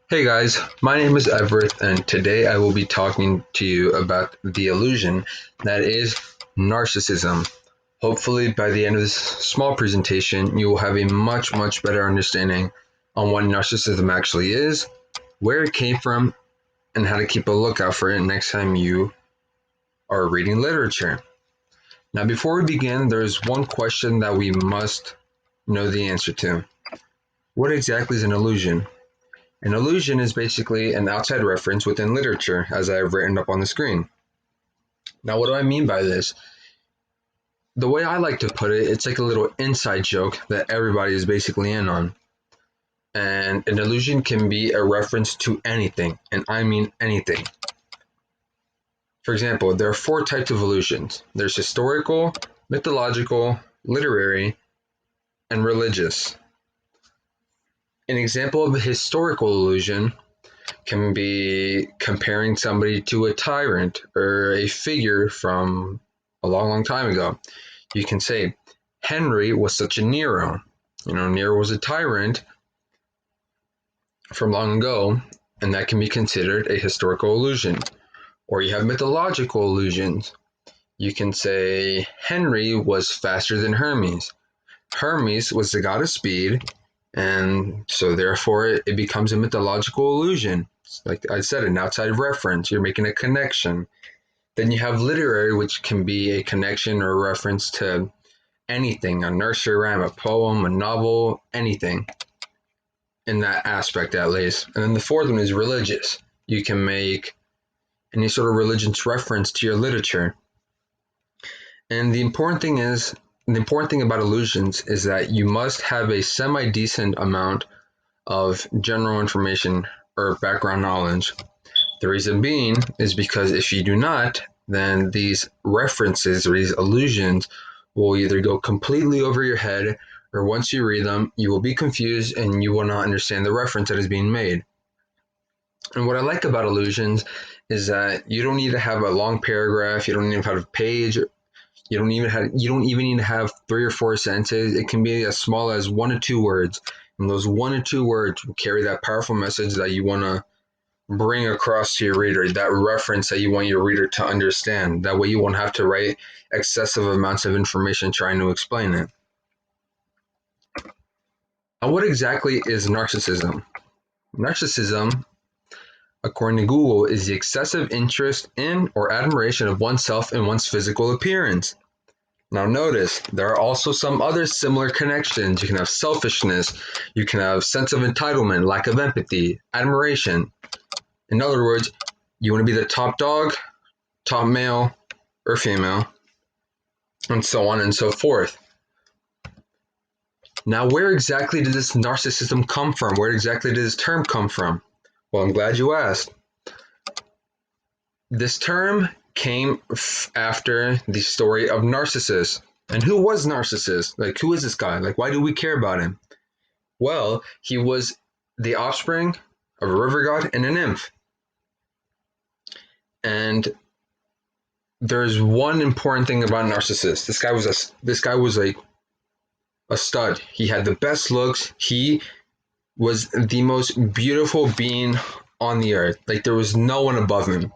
Hey guys, my name is Everth, and today I will be talking to you about the illusion that is narcissism. Hopefully, by the end of this small presentation, you will have a much better understanding on what narcissism actually is, where it came from, and how to keep a lookout for it next time you are reading literature. Now, before we begin, there is one question that we must know the answer to. What exactly is an illusion? An illusion is basically an outside reference within literature, as I have written up on the screen. Now, what do I mean by this? The way I like to put it, it's like a little inside joke that everybody is basically in on. And an illusion can be a reference to anything, and I mean anything. For example, there are four types of illusions: there's historical, mythological, literary, and religious. An example of a historical illusion can be comparing somebody to a tyrant or a figure from a long time ago. You can say, Henry was such a Nero. Nero was a tyrant from long ago, and that can be considered a historical illusion. Or you have mythological illusions. You can say, Henry was faster than Hermes. Hermes was the god of speed, and so therefore it becomes a mythological illusion. Like I said, an outside reference. You're making a connection. Then you have literary, which can be a connection or a reference to anything, a nursery rhyme, a poem, a novel, anything in that aspect at least. And then the fourth one is religious. You can make any sort of religious reference to your literature. And the important thing about illusions is that you must have a semi-decent amount of general information or background knowledge. The reason being is because if you do not, then these references or these illusions will either go completely over your head, or once you read them, you will be confused and you will not understand the reference that is being made. And what I like about illusions is that you don't need to have a long paragraph, you don't need to have a page, you don't even need to have 3 or 4 sentences. It can be as small as 1 to 2 words. And those 1 to 2 words will carry that powerful message that you want to bring across to your reader, that reference that you want your reader to understand. That way you won't have to write excessive amounts of information trying to explain it. Now, what exactly is narcissism? Narcissism, according to Google, is the excessive interest in or admiration of oneself and one's physical appearance. Now notice, there are also some other similar connections. You can have selfishness, you can have sense of entitlement, lack of empathy, admiration. In other words, you want to be the top dog, top male or female, and so on and so forth. Now, where exactly did this narcissism come from? Where exactly did this term come from? Well, I'm glad you asked. This term came after the story of Narcissus. And who was Narcissus? Like, who is this guy? Like, why do we care about him? Well, he was the offspring of a river god and a nymph. And there's one important thing about Narcissus. This guy was like a stud. He had the best looks. He was the most beautiful being on the earth. Like there was no one above him.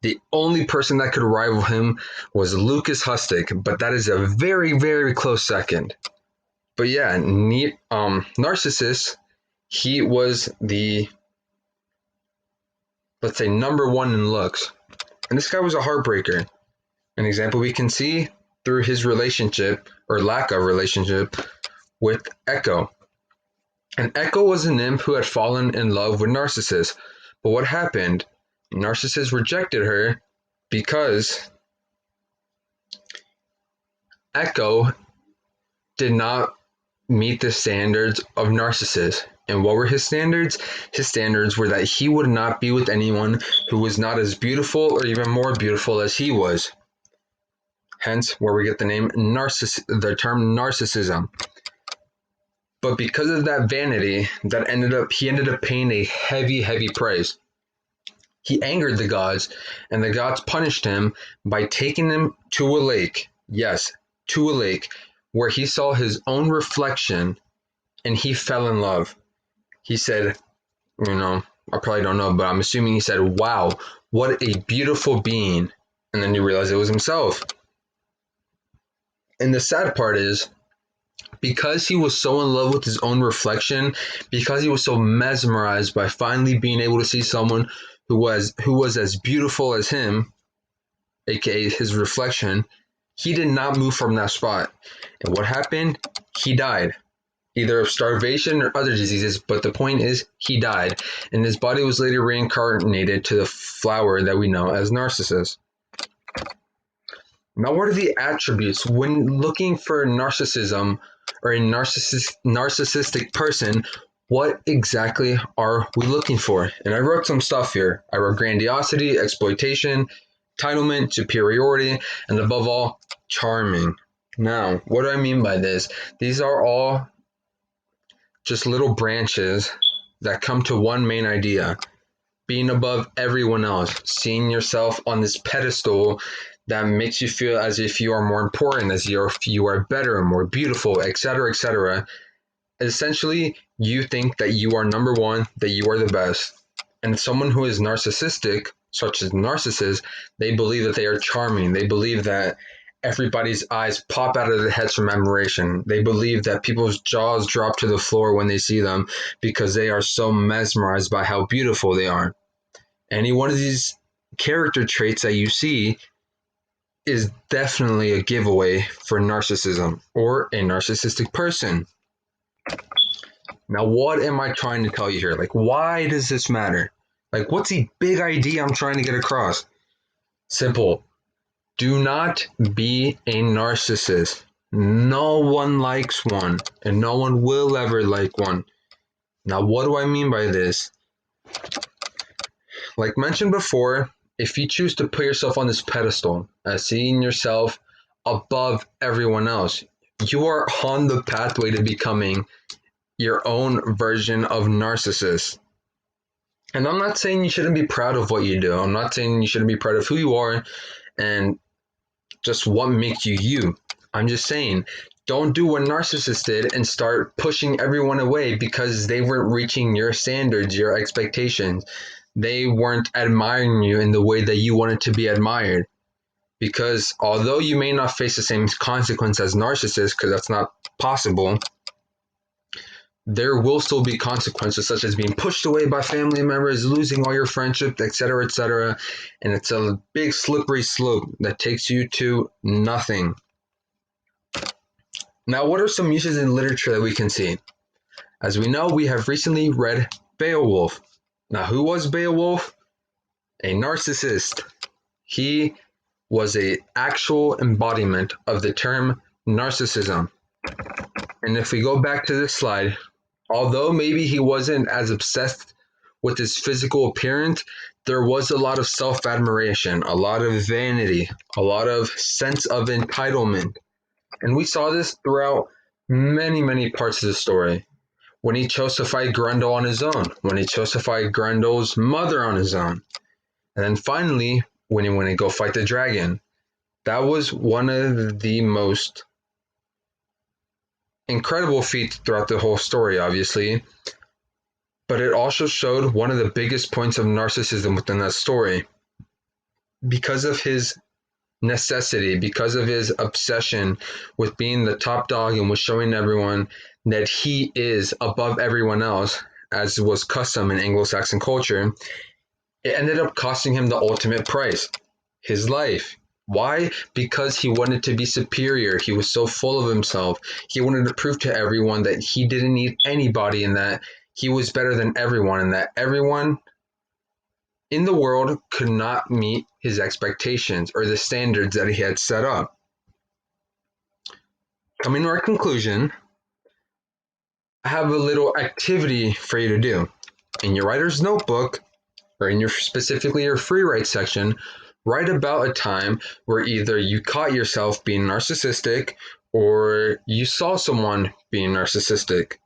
The only person that could rival him was Lucas Hustic, but that is a very close second. But yeah, Narcissus, he was the, let's say, number one in looks. And this guy was a heartbreaker. An example we can see through his relationship, or lack of relationship, with Echo. And Echo was a nymph who had fallen in love with Narcissus. But what happened? Narcissus rejected her because Echo did not meet the standards of Narcissus. And what were his standards? His standards were that he would not be with anyone who was not as beautiful or even more beautiful as he was. Hence, where we get the term narcissism. But because of that vanity, he ended up paying a heavy price. He angered the gods, and the gods punished him by taking him to a lake. Yes, to a lake, where he saw his own reflection, and he fell in love. He said, I probably don't know, but I'm assuming he said, "Wow, what a beautiful being." And then you realize it was himself. And the sad part is, because he was so in love with his own reflection, because he was so mesmerized by finally being able to see someone who was as beautiful as him, aka his reflection, he did not move from that spot. And what happened? He died, either of starvation or other diseases, but the point is he died, and his body was later reincarnated to the flower that we know as Narcissus. Now, what are the attributes when looking for narcissism or a narcissistic person? What exactly are we looking for? And I wrote some stuff here. I wrote grandiosity, exploitation, entitlement, superiority, and above all, charming. Now, what do I mean by this? These are all just little branches that come to one main idea: being above everyone else, seeing yourself on this pedestal that makes you feel as if you are more important, as if you are better, more beautiful, etc., etc. Essentially, you think that you are number one, that you are the best. And someone who is narcissistic, such as narcissists, they believe that they are charming. They believe that everybody's eyes pop out of their heads from admiration. They believe that people's jaws drop to the floor when they see them because they are so mesmerized by how beautiful they are. Any one of these character traits that you see is definitely a giveaway for narcissism or a narcissistic person. Now, what am I trying to tell you here? Like, why does this matter? Like, what's the big idea I'm trying to get across? Simple. Do not be a narcissist. No one likes one, and no one will ever like one. Now, what do I mean by this? Like mentioned before, if you choose to put yourself on this pedestal as seeing yourself above everyone else, you are on the pathway to becoming your own version of narcissist. And I'm not saying you shouldn't be proud of what you do. I'm not saying you shouldn't be proud of who you are and just what makes you you. I'm just saying, don't do what narcissists did and start pushing everyone away because they weren't reaching your standards, your expectations. They weren't admiring you in the way that you wanted to be admired. Because although you may not face the same consequence as narcissists, because that's not possible, there will still be consequences such as being pushed away by family members, losing all your friendships, etc., etc. And it's a big slippery slope that takes you to nothing. Now, what are some uses in literature that we can see? As we know, we have recently read Beowulf. Now, who was Beowulf? A narcissist. He was an actual embodiment of the term narcissism. And if we go back to this slide, although maybe he wasn't as obsessed with his physical appearance, there was a lot of self-admiration, a lot of vanity, a lot of sense of entitlement. And we saw this throughout many, many parts of the story. When he chose to fight Grendel on his own, when he chose to fight Grendel's mother on his own, and then finally, when he went to go fight the dragon. That was one of the most incredible feats throughout the whole story, obviously, but it also showed one of the biggest points of narcissism within that story. Because of his necessity, because of his obsession with being the top dog and with showing everyone that he is above everyone else, as was custom in Anglo-Saxon culture, it ended up costing him the ultimate price, his life. Why? Because he wanted to be superior. He was so full of himself. He wanted to prove to everyone that he didn't need anybody and that he was better than everyone and that everyone in the world could not meet his expectations or the standards that he had set up. Coming to our conclusion, I have a little activity for you to do. In your writer's notebook, or in your specifically your free write section, write about a time where either you caught yourself being narcissistic or you saw someone being narcissistic.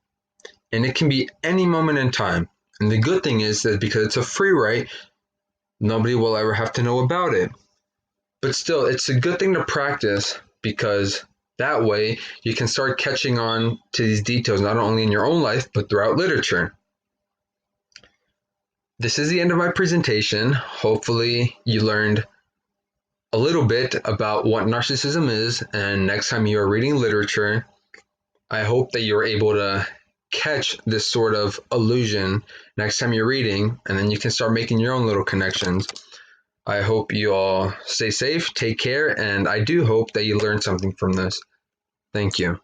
And it can be any moment in time. And the good thing is that because it's a free write, nobody will ever have to know about it. But still, it's a good thing to practice because that way you can start catching on to these details not only in your own life but throughout literature. This is the end of my presentation. Hopefully you learned a little bit about what narcissism is, and next time you are reading literature, I hope that you're able to catch this sort of illusion next time you're reading, and then you can start making your own little connections. I hope you all stay safe, take care, and I do hope that you learned something from this. Thank you.